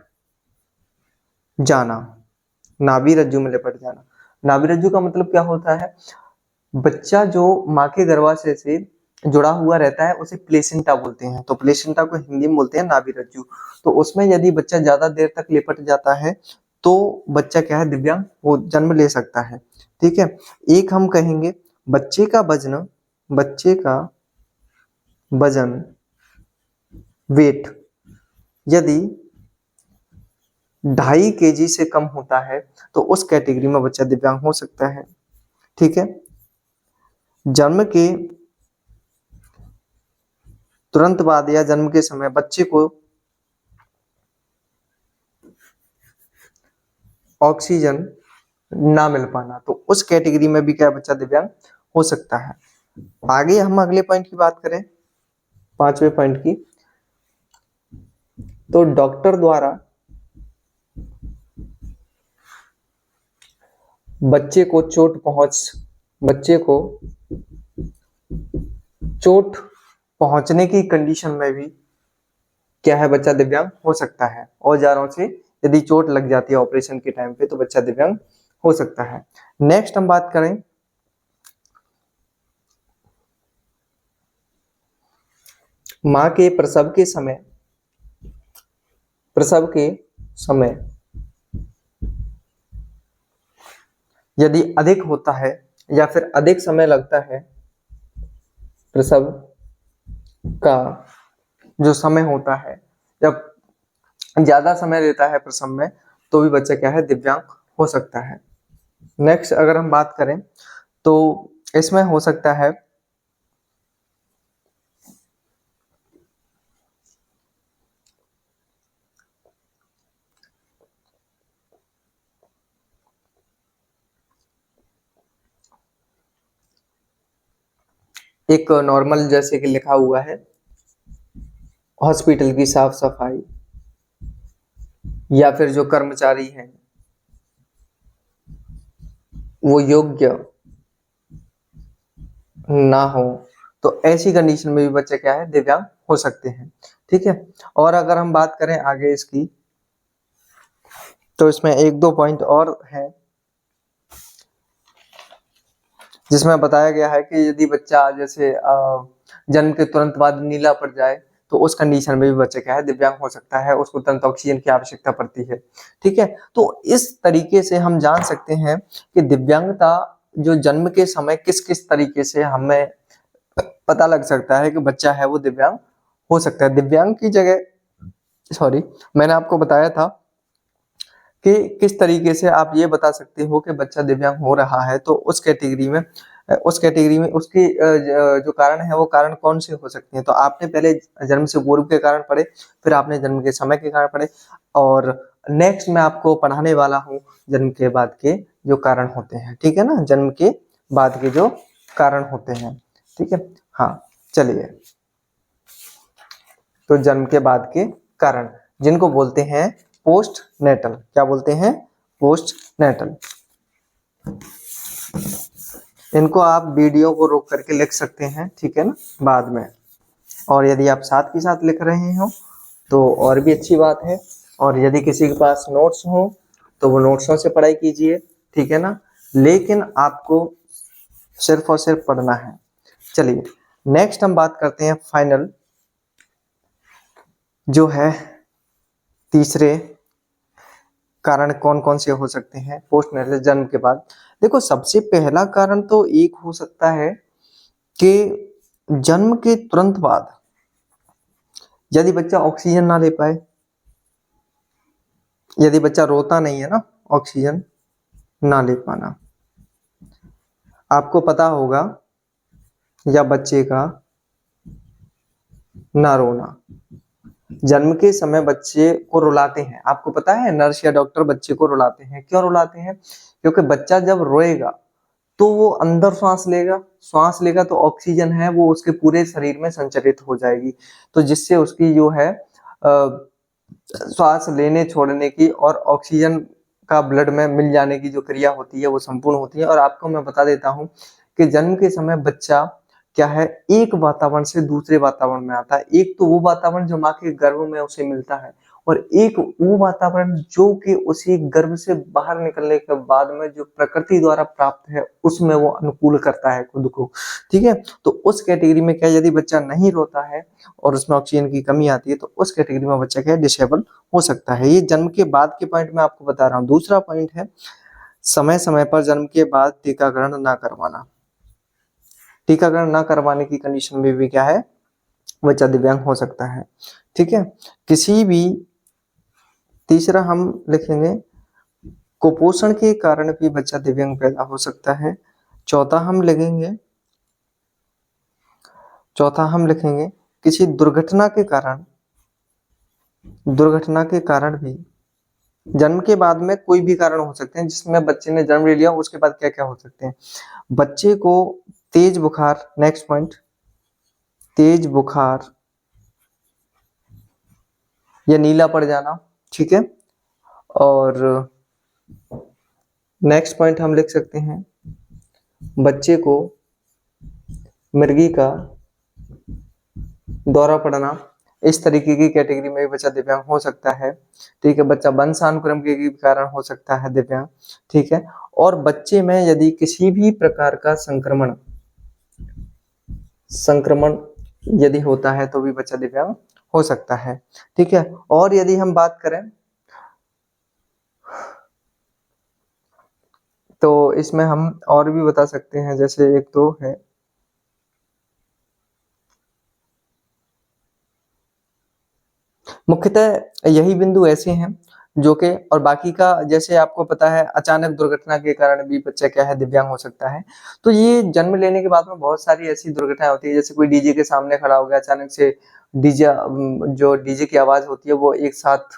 जाना, नाभि रज्जु में लिपट जाना। नाभि रज्जु का मतलब क्या होता है? बच्चा जो माँ के गर्भाशय से जुड़ा हुआ रहता है उसे प्लेसेंटा बोलते हैं। तो प्लेसेंटा को हिंदी में बोलते हैं नाभि रज्जु। तो उसमें यदि बच्चा ज्यादा देर तक लिपट जाता है तो बच्चा क्या है, दिव्यांग वो जन्म ले सकता है। ठीक है, एक हम कहेंगे बच्चे का वजन वेट यदि 2.5 kg से कम होता है तो उस कैटेगरी में बच्चा दिव्यांग हो सकता है। ठीक है, जन्म के तुरंत बाद या जन्म के समय बच्चे को ऑक्सीजन ना मिल पाना, तो उस कैटेगरी में भी क्या बच्चा दिव्यांग हो सकता है। आगे हम अगले पॉइंट की बात करें, 5वें पॉइंट की, तो डॉक्टर द्वारा बच्चे को चोट पहुंचने की कंडीशन में भी क्या है, बच्चा दिव्यांग हो सकता है। औजारों से यदि चोट लग जाती है ऑपरेशन के टाइम पे तो बच्चा दिव्यांग हो सकता है। नेक्स्ट हम बात करें माँ के प्रसव के समय यदि अधिक होता है या फिर अधिक समय लगता है, प्रसव का जो समय होता है जब ज्यादा समय लेता है प्रसव में, तो भी बच्चा क्या है, दिव्यांग हो सकता है। नेक्स्ट अगर हम बात करें तो इसमें हो सकता है एक नॉर्मल, जैसे कि लिखा हुआ है हॉस्पिटल की साफ सफाई, या फिर जो कर्मचारी हैं वो योग्य ना हो, तो ऐसी कंडीशन में भी बच्चे क्या है, दिव्यांग हो सकते हैं। ठीक है, और अगर हम बात करें आगे इसकी, तो इसमें 1-2 पॉइंट और है जिसमें बताया गया है कि यदि बच्चा जैसे जन्म के तुरंत बाद नीला पड़ जाए तो उस कंडीशन में भी बच्चा क्या है, दिव्यांग हो सकता है, उसको तुरंत ऑक्सीजन की आवश्यकता पड़ती है। ठीक है, तो इस तरीके से हम जान सकते हैं कि दिव्यांगता जो जन्म के समय किस किस तरीके से हमें पता लग सकता है कि बच्चा है वो दिव्यांग हो सकता है। दिव्यांग की जगह मैंने आपको बताया था कि किस तरीके से आप ये बता सकते हो कि बच्चा दिव्यांग हो रहा है, तो उस कैटेगरी में उसकी जो कारण है वो कारण कौन से हो सकते हैं। तो आपने पहले जन्म से पूर्व के कारण पढ़े, फिर आपने जन्म के समय के कारण पढ़े, और नेक्स्ट मैं आपको पढ़ाने वाला हूँ जन्म के बाद के जो कारण होते हैं। ठीक है ना, जन्म के बाद के जो कारण होते हैं। ठीक है, हाँ चलिए, तो जन्म के बाद के कारण जिनको बोलते हैं पोस्ट नेटल, क्या बोलते हैं, पोस्ट नेटल। इनको आप वीडियो को रोक करके लिख सकते हैं, ठीक है ना, बाद में, और यदि आप साथ के साथ लिख रहे हो तो और भी अच्छी बात है, और यदि किसी के पास नोट्स हो तो वो नोट्सों से पढ़ाई कीजिए, ठीक है ना, लेकिन आपको सिर्फ और सिर्फ पढ़ना है। चलिए नेक्स्ट हम बात करते हैं फाइनल, जो है तीसरे कारण कौन कौन से हो सकते हैं पोस्ट नेटल जन्म के बाद। देखो सबसे पहला कारण तो एक हो सकता है कि जन्म के तुरंत बाद यदि बच्चा ऑक्सीजन ना ले पाए, यदि बच्चा रोता नहीं है ना, ऑक्सीजन ना ले पाना, आपको पता होगा, या बच्चे का ना रोना, जन्म के समय बच्चे को रुलाते हैं, आपको पता है नर्स या डॉक्टर बच्चे को रुलाते हैं, क्यों रुलाते हैं, क्योंकि बच्चा जब रोएगा तो वो अंदर सांस लेगा तो ऑक्सीजन है वो उसके पूरे शरीर में संचरित हो जाएगी, तो जिससे उसकी जो है श्वास लेने छोड़ने की और ऑक्सीजन का ब्लड में मिल जाने की जो क्रिया होती है वो संपूर्ण होती है। और आपको मैं बता देता हूँ कि जन्म के समय बच्चा क्या है, एक वातावरण से दूसरे वातावरण में आता है। एक तो वो वातावरण जो माँ के गर्भ में उसे मिलता है, और एक वो वातावरण जो कि उसे गर्भ से बाहर निकलने के बाद में जो प्रकृति द्वारा प्राप्त है उसमें वो अनुकूल करता है खुद को, ठीक है। तो उस कैटेगरी में क्या, यदि बच्चा नहीं रोता है और उसमें ऑक्सीजन की कमी आती है तो उस कैटेगरी में बच्चा क्या है, डिसेबल हो सकता है। ये जन्म के बाद के पॉइंट में आपको बता रहा हूँ। दूसरा पॉइंट है समय समय पर जन्म के बाद टीकाकरण ना करवाना। टीकाकरण ना करवाने की कंडीशन में भी क्या है, बच्चा दिव्यांग हो सकता है, ठीक है। किसी भी, तीसरा हम लिखेंगे कुपोषण के कारण भी बच्चा दिव्यांग पैदा हो सकता है। चौथा हम लिखेंगे किसी दुर्घटना के कारण भी, जन्म के बाद में कोई भी कारण हो सकते हैं जिसमें बच्चे ने जन्म ले लिया, उसके बाद क्या क्या हो सकते हैं। बच्चे को तेज बुखार, नेक्स्ट पॉइंट, तेज बुखार या नीला पड़ जाना, ठीक है। और नेक्स्ट पॉइंट हम लिख सकते हैं बच्चे को मिर्गी का दौरा पड़ना। इस तरीके की कैटेगरी में भी बच्चा दिव्यांग हो सकता है, ठीक है। बच्चा वंशानुक्रम के भी कारण हो सकता है दिव्यांग, ठीक है। और बच्चे में यदि किसी भी प्रकार का संक्रमण यदि होता है तो भी बच्चा दिव्यांग हो सकता है, ठीक है। और यदि हम बात करें तो इसमें हम और भी बता सकते हैं, जैसे एक तो है मुख्यतः यही बिंदु ऐसे हैं जो कि, और बाकी का जैसे आपको पता है अचानक दुर्घटना के कारण भी बच्चा क्या है, दिव्यांग हो सकता है। तो ये जन्म लेने के बाद में बहुत सारी ऐसी दुर्घटनाएं होती है, जैसे कोई डीजे के सामने खड़ा हो गया, अचानक से डीजे, जो डीजे की आवाज होती है वो एक साथ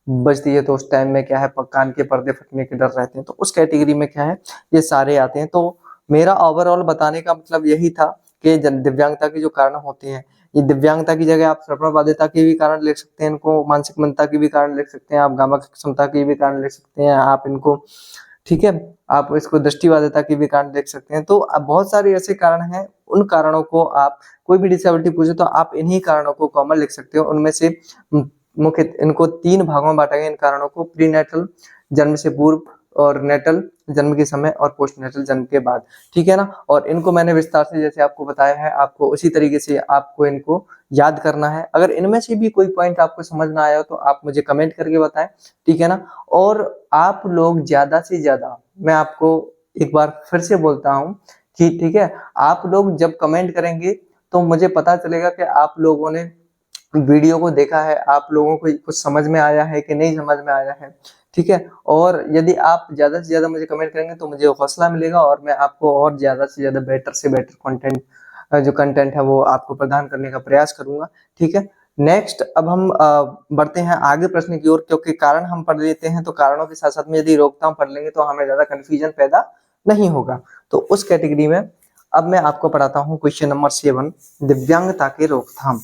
बजती है, तो उस टाइम में क्या है, कान के पर्दे फटने के डर रहते हैं, तो उस कैटेगरी में क्या है, ये सारे आते हैं। तो मेरा ओवरऑल बताने का मतलब यही था कि दिव्यांगता के जो कारण होते हैं, ये दिव्यांगता की जगह आप श्रवण बाधिता के भी कारण लिख सकते हैं, इनको मानसिक मंदता के भी कारण लिख सकते हैं, आप गामा क्षमता के भी कारण लिख सकते हैं, आप इनको, ठीक है, आप इसको दृष्टिबाधिता के भी कारण लिख सकते हैं। तो अब बहुत सारे ऐसे कारण हैं, उन कारणों को आप, कोई भी डिसेबिलिटी पूछे तो आप इन्हीं कारणों को कॉमन लिख सकते हो। उनमें से मुख्य इनको 3 भागों में बांटा गया इन कारणों को, प्रीनेटल जन्म से पूर्व, और नेटल जन्म के समय, और पोस्टनेटल जन्म के बाद, ठीक है ना। और इनको मैंने विस्तार से जैसे आपको बताया है, आपको उसी तरीके से आपको इनको याद करना है। अगर इनमें से भी कोई पॉइंट आपको समझ ना आया हो तो आप मुझे कमेंट करके बताएं, ठीक है ना। और आप लोग ज्यादा से ज्यादा, मैं आपको एक बार फिर से बोलता हूँ कि ठीक है, आप लोग जब कमेंट करेंगे तो मुझे पता चलेगा कि आप लोगों ने वीडियो को देखा है, आप लोगों को कुछ समझ में आया है कि नहीं समझ में आया है, ठीक है। और यदि आप ज्यादा से ज्यादा मुझे कमेंट करेंगे तो मुझे हौसला मिलेगा और मैं आपको और ज्यादा से ज्यादा बेटर से बेटर कंटेंट, जो कंटेंट है वो आपको प्रदान करने का प्रयास करूंगा, ठीक है। नेक्स्ट अब हम बढ़ते हैं आगे प्रश्न की ओर, क्योंकि कारण हम पढ़ लेते हैं तो कारणों के साथ साथ में यदि रोकथाम पढ़ लेंगे तो हमें ज्यादा कंफ्यूजन पैदा नहीं होगा। तो उस कैटेगरी में अब मैं आपको पढ़ाता हूँ क्वेश्चन नंबर 7, दिव्यांगता के रोकथाम।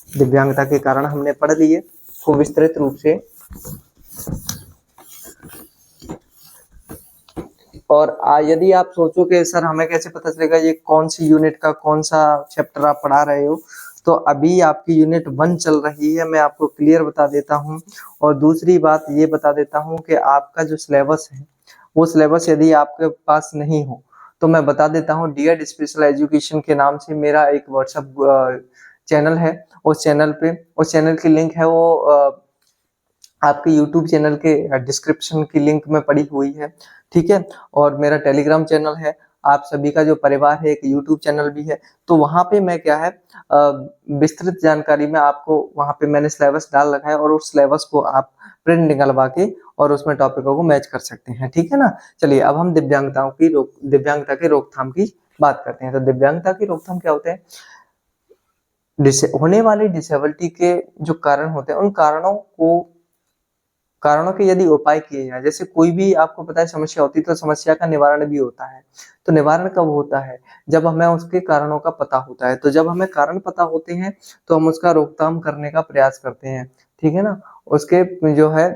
दिव्यांगता के कारण हमने पढ़ लिए खूब विस्तृत रूप से, और यदि आप सोचो कि सर हमें कैसे पता चलेगा ये कौन सी यूनिट का कौन सा चैप्टर आप पढ़ा रहे हो, तो अभी आपकी यूनिट 1 चल रही है, मैं आपको क्लियर बता देता हूँ। और दूसरी बात ये बता देता हूँ कि आपका जो सिलेबस है वो सिलेबस यदि आपके पास नहीं हो तो मैं बता देता हूँ, डीएड स्पेशल एजुकेशन के नाम से मेरा एक व्हाट्सएप चैनल है। उस चैनल की लिंक है वो आपके यूट्यूब चैनल के डिस्क्रिप्शन की लिंक में पड़ी हुई है, ठीक है। और मेरा टेलीग्राम चैनल है, आप सभी का जो परिवार है एक यूट्यूब चैनल भी है, तो वहां पे मैं क्या है विस्तृत जानकारी में आपको वहां पे मैंने सिलेबस डाल रखा है, और उस सिलेबस को आप प्रिंट निकलवा के और उसमें टॉपिकों को मैच कर सकते हैं, ठीक है ना। चलिए अब हम दिव्यांगता के रोकथाम की बात करते हैं। तो दिव्यांगता की रोकथाम क्या होते हैं, होने वाली डिसेबिलिटी के जो कारण होते हैं उन कारणों के यदि उपाय किए जाए, जैसे कोई भी आपको पता है समस्या होती है तो समस्या का निवारण भी होता है। तो निवारण कब होता है, जब हमें उसके कारणों का पता होता है। तो जब हमें कारण पता होते हैं तो हम उसका रोकथाम करने का प्रयास करते हैं, ठीक है ना। उसके जो है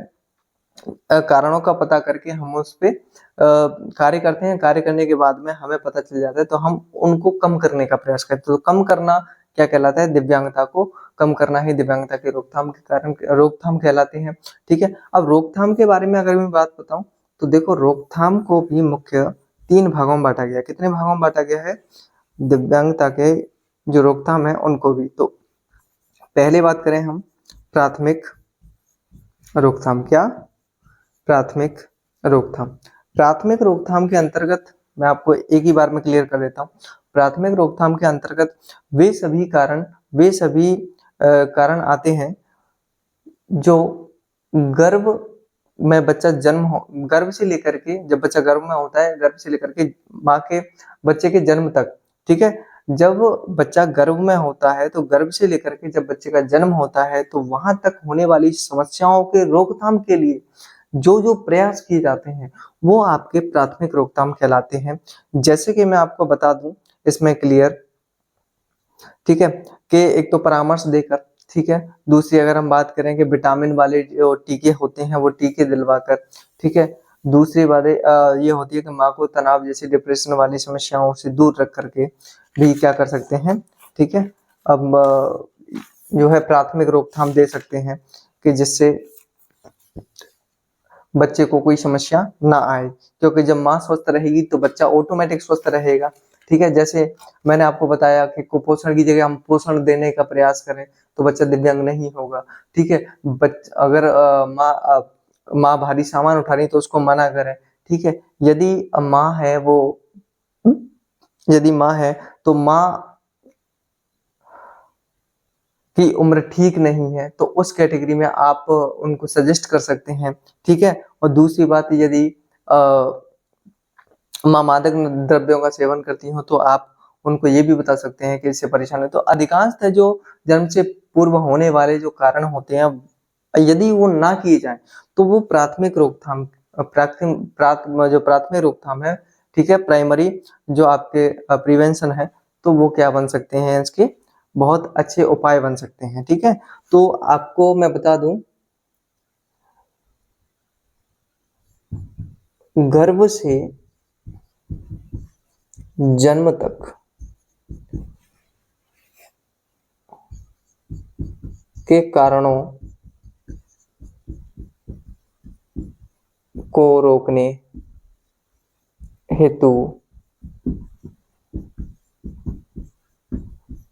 कारणों का पता करके हम उस पे कार्य करते हैं, कार्य करने के बाद में हमें पता चल जाता है तो हम उनको कम करने का प्रयास करते हैं। तो कम करना क्या कहलाता है, दिव्यांगता को कम करना ही दिव्यांगता के रोकथाम के कारण रोकथाम कहलाते हैं। ठीक है, अब रोकथाम के बारे में अगर मैं बात बताऊं तो देखो रोकथाम को भी मुख्य 3 भागों में बांटा गया। कितने भागों में बांटा गया है? दिव्यांगता के जो रोकथाम है उनको भी। तो पहले बात करें हम प्राथमिक रोकथाम। क्या? प्राथमिक रोकथाम। प्राथमिक रोकथाम के अंतर्गत मैं आपको एक ही बार में क्लियर कर देता हूँ। प्राथमिक रोकथाम के अंतर्गत वे सभी कारण आते हैं जो गर्भ में गर्भ से लेकर के, जब बच्चा गर्भ में होता है, गर्भ से लेकर के माँ के बच्चे के जन्म तक। ठीक है, जब बच्चा गर्भ में होता है तो गर्भ से लेकर के जब बच्चे का जन्म होता है तो वहां तक होने वाली समस्याओं के रोकथाम के लिए जो जो प्रयास किए जाते हैं वो आपके प्राथमिक रोकथाम कहलाते हैं। जैसे कि मैं आपको बता दूं इसमें क्लियर, ठीक है, कि एक तो परामर्श देकर, ठीक है, दूसरी अगर हम बात करें कि विटामिन वाले जो टीके होते हैं वो टीके दिलवाकर, ठीक है, दूसरी बातें ये होती है कि माँ को तनाव जैसी डिप्रेशन वाली समस्याओं से दूर रख करके भी क्या कर सकते हैं, ठीक है, अब जो है प्राथमिक रोकथाम दे सकते हैं कि जिससे बच्चे को कोई समस्या ना आए, क्योंकि जब माँ स्वस्थ रहेगी तो बच्चा ऑटोमेटिक स्वस्थ रहेगा। ठीक है, जैसे मैंने आपको बताया कि कुपोषण की जगह हम पोषण देने का प्रयास करें तो बच्चा दिव्यांग नहीं होगा। ठीक है, अगर माँ भारी सामान उठा रही तो उसको मना करें। ठीक है, यदि माँ है तो माँ की उम्र ठीक नहीं है तो उस कैटेगरी में आप उनको सजेस्ट कर सकते हैं। ठीक है, और दूसरी बात, यदि माँ मादक द्रव्यों का सेवन करती हो तो आप उनको ये भी बता सकते हैं कि इससे परेशान है। तो अधिकांशतः जो जन्म से पूर्व होने वाले जो कारण होते हैं, यदि वो ना किए जाए तो वो प्राथमिक रोकथाम है, ठीक है, प्राइमरी जो आपके प्रिवेंशन है, तो वो क्या बन सकते हैं, इसके बहुत अच्छे उपाय बन सकते हैं। ठीक है, तो आपको मैं बता दूं गर्भ से जन्म तक के कारणों को रोकने हेतु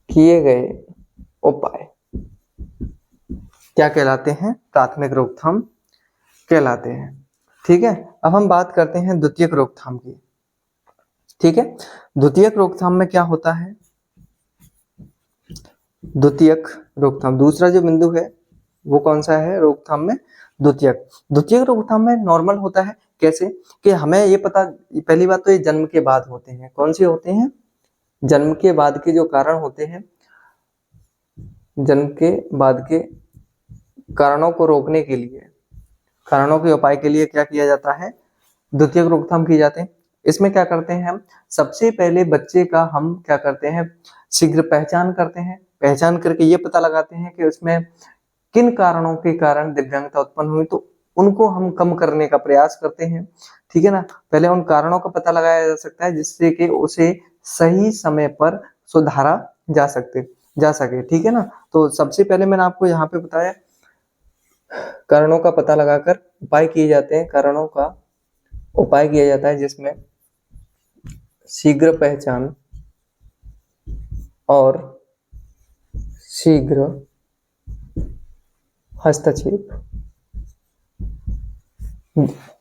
किए गए उपाय क्या कहलाते हैं? प्राथमिक रोकथाम कहलाते हैं। ठीक है, अब हम बात करते हैं द्वितीयक रोकथाम की। ठीक है, द्वितीयक रोकथाम में क्या होता है? द्वितीयक रोकथाम, दूसरा जो बिंदु है वो कौन सा है रोकथाम में? द्वितीयक रोकथाम में नॉर्मल होता है। कैसे? कि हमें ये पता, पहली बात तो ये जन्म के बाद होते हैं। कौन से होते हैं? जन्म के बाद के जो कारण होते हैं, जन्म के बाद के कारणों को रोकने के लिए, कारणों के उपाय के लिए क्या किया जाता है? द्वितीयक रोकथाम की जाते हैं। इसमें क्या करते हैं हम? सबसे पहले बच्चे का हम क्या करते हैं? शीघ्र पहचान करते हैं। पहचान करके ये पता लगाते हैं कि उसमें किन कारणों के कारण दिव्यांगता उत्पन्न हुई, तो उनको हम कम करने का प्रयास करते हैं। ठीक है ना, पहले उन कारणों का पता लगाया जा सकता है जिससे कि उसे सही समय पर सुधारा जा सके। ठीक है ना, तो सबसे पहले मैंने आपको यहाँ पे बताया कारणों का पता लगाकर उपाय किए जाते हैं। कारणों का उपाय किया जाता है जिसमें शीघ्र पहचान और शीघ्र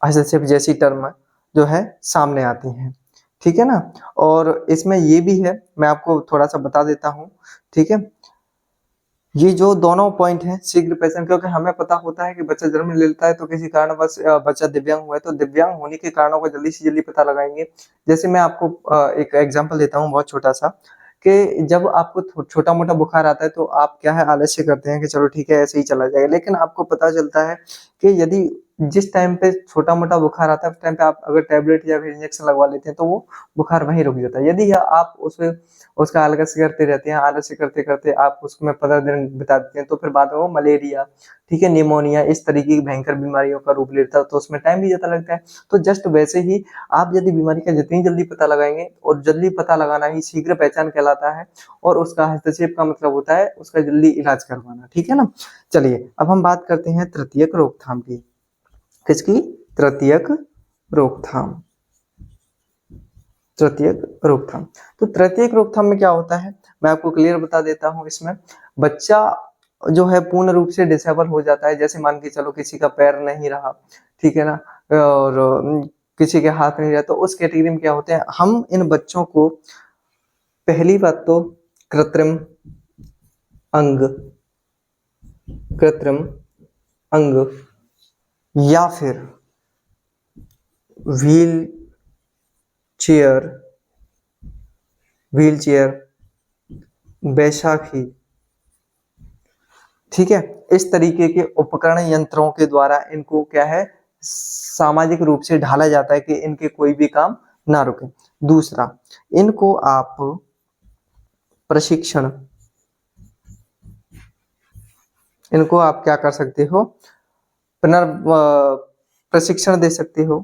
हस्तक्षेप जैसी टर्म जो है सामने आती हैं। ठीक है ना, और इसमें ये भी है, मैं आपको थोड़ा सा बता देता हूँ। ठीक है, ये जो दोनों पॉइंट हैं, शीघ्र पहचान, क्योंकि हमें पता होता है कि बच्चा जन्म लेता है तो किसी कारणवश बच्चा दिव्यांग हुआ है, तो दिव्यांग होने के कारणों को जल्दी से जल्दी पता लगाएंगे। जैसे मैं आपको एक एग्जांपल देता हूँ बहुत छोटा सा, कि जब आपको छोटा मोटा बुखार आता है तो आप क्या है, आलस्य करते हैं कि चलो ठीक है ऐसे ही चला जाएगा। लेकिन आपको पता चलता है कि यदि जिस टाइम पे छोटा मोटा बुखार आता है उस टाइम पे आप अगर टैबलेट या फिर इंजेक्शन लगवा लेते हैं तो वो बुखार वहीं रुक जाता है। यदि आप उसका आलस्य करते रहते हैं, आलस्य करते करते आप उसमें 15 दिन बिता देते हैं तो फिर बाद में वो मलेरिया, ठीक है, निमोनिया, इस तरीके की भयंकर बीमारियों का रूप लेता है, तो उसमें टाइम भी ज्यादा लगता है। तो जस्ट वैसे ही आप यदि बीमारी का जितनी जल्दी पता लगाएंगे, और जल्दी पता लगाना ही शीघ्र पहचान कहलाता है, और उसका हस्तक्षेप का मतलब होता है उसका जल्दी इलाज करवाना, ठीक है ना। चलिए अब हम बात करते हैं तृतीयक रोकथाम की। किसकी? तृतीयक रोकथाम। तृतीयक रोकथाम। तो तृतीयक रोकथाम में क्या होता है, मैं आपको क्लियर बता देता हूँ। इसमें बच्चा जो है पूर्ण रूप से डिसेबल हो जाता है, जैसे मान के चलो किसी का पैर नहीं रहा, ठीक है ना, और किसी के हाथ नहीं रहा, तो उस कैटेगरी में क्या होते हैं, हम इन बच्चों को पहली बात तो कृत्रिम अंग, कृत्रिम अंग या फिर व्हील चेयर, बैसाखी, ठीक है, इस तरीके के उपकरण यंत्रों के द्वारा इनको क्या है, सामाजिक रूप से ढाला जाता है कि इनके कोई भी काम ना रुके। दूसरा, इनको आप प्रशिक्षण, इनको आप क्या कर सकते हो, प्रशिक्षण दे सकते हो,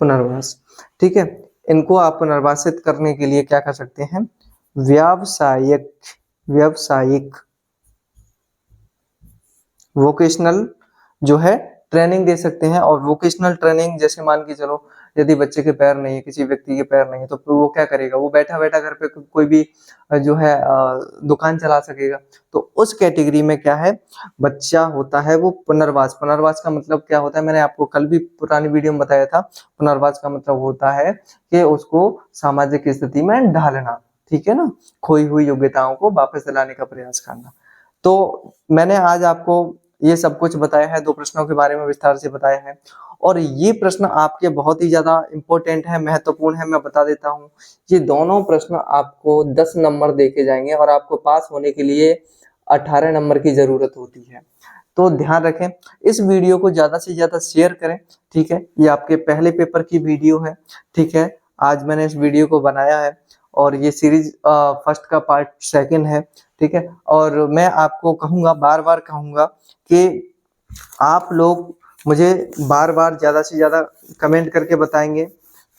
पुनर्वास, ठीक है। इनको आप पुनर्वासित करने के लिए क्या कर सकते हैं, व्यावसायिक वोकेशनल जो है ट्रेनिंग दे सकते हैं। और वोकेशनल ट्रेनिंग जैसे मान के चलो यदि बच्चे के पैर नहीं है, किसी व्यक्ति के पैर नहीं है, तो फिर वो क्या करेगा, वो बैठा बैठा घर पे कोई भी जो है दुकान चला सकेगा। तो उस कैटेगरी में क्या है, बच्चा होता है वो पुनर्वास। पुनर्वास का मतलब क्या होता है, मैंने आपको कल भी पुरानी वीडियो में बताया था। पुनर्वास का मतलब होता है कि उसको सामाजिक स्थिति में ढालना, ठीक है ना, खोई हुई योग्यताओं को वापस दिलाने का प्रयास करना। तो मैंने आज आपको ये सब कुछ बताया है, 2 प्रश्नों के बारे में विस्तार से बताया है, और ये प्रश्न आपके बहुत ही ज्यादा इंपॉर्टेंट है, महत्वपूर्ण है। मैं बता देता हूँ, ये दोनों प्रश्न आपको 10 नंबर देके जाएंगे और आपको पास होने के लिए 18 नंबर की जरूरत होती है। तो ध्यान रखें, इस वीडियो को ज्यादा से ज्यादा शेयर करें, ठीक है। ये आपके पहले पेपर की वीडियो है, ठीक है। आज मैंने इस वीडियो को बनाया है और ये सीरीज फर्स्ट का पार्ट 2 है, ठीक है। और मैं आपको कहूंगा, बार बार कहूंगा कि आप लोग मुझे बार बार ज्यादा से ज्यादा कमेंट करके बताएंगे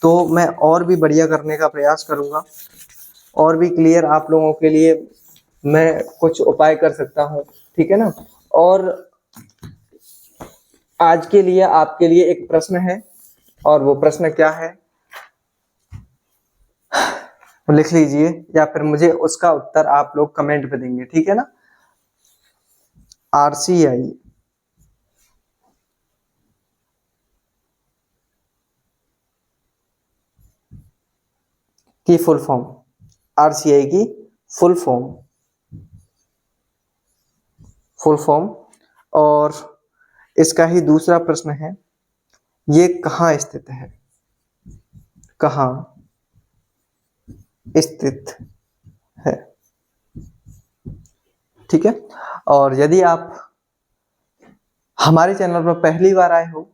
तो मैं और भी बढ़िया करने का प्रयास करूंगा, और भी क्लियर आप लोगों के लिए मैं कुछ उपाय कर सकता हूं, ठीक है ना। और आज के लिए आपके लिए एक प्रश्न है, और वो प्रश्न क्या है लिख लीजिए, या फिर मुझे उसका उत्तर आप लोग कमेंट पे देंगे, ठीक है ना। RCI की फुल फॉर्म, RCI की फुल फॉर्म। और इसका ही दूसरा प्रश्न है, ये कहाँ स्थित है, कहाँ स्थित है, ठीक है। और यदि आप हमारे चैनल पर पहली बार आए हो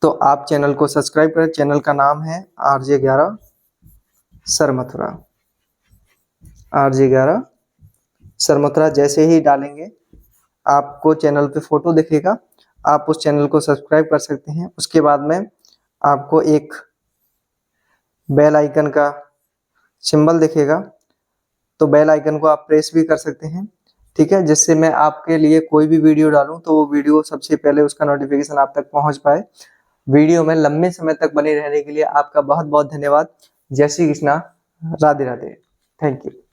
तो आप चैनल को सब्सक्राइब करें। चैनल का नाम है RJ11 sir Mathura. RJ11 sir Mathura जैसे ही डालेंगे आपको चैनल पे फोटो दिखेगा, आप उस चैनल को सब्सक्राइब कर सकते हैं। उसके बाद में आपको एक बेल आइकन का सिंबल दिखेगा, तो बेल आइकन को आप प्रेस भी कर सकते हैं, ठीक है, जिससे मैं आपके लिए कोई भी वीडियो डालूं तो वो वीडियो सबसे पहले उसका नोटिफिकेशन आप तक पहुंच पाए। वीडियो में लंबे समय तक बने रहने के लिए आपका बहुत बहुत धन्यवाद। जय श्री कृष्णा, राधे राधे, थैंक यू।